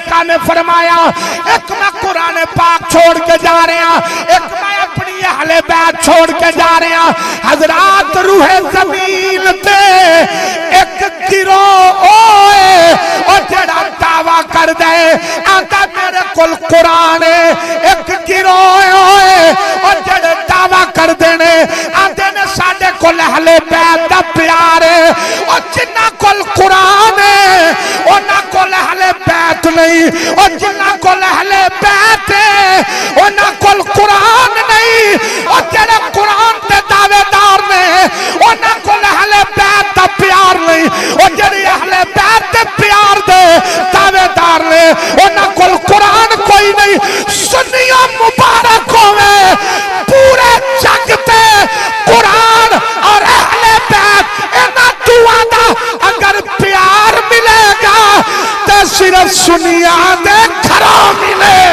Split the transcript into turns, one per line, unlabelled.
آقا نے فرمایا ایک میں قرآن پاک چھوڑ کے جا رہے ہیں، ایک میں اپنی اہل بیت چھوڑ کے جا رہے ہیں۔ حضرات روح زمین تے ایک گروہ ہوئے اور جڑا دعویٰ کر دے آقا میرے کل قرآن ہے، ایک گروہ ہوئے اور جڑا دعویٰ کر دینے آتے نے ساڑھے کل اہل بیت دا پیار ہے، اور جنہ کل قرآن ہے انہ کل اہل بیت نہیں، اور جنہ کل اہل بیت ہے انہ کل قرآن نہیں، اور جنہ قرآن تے دعوے دار نے انہ کل اہل بیت دا پیار نہیں، اور جنہ اہل بیت تے پیار دے دعوے دار نے انہ کل قرآن کوئی نہیں۔ سنیوں مبارک ہوئے پورے جگ تے قرآن اور اہل بیت انہ دعا دا اگر پیار ملے گا تے صرف سنیاں دے گھروں ملے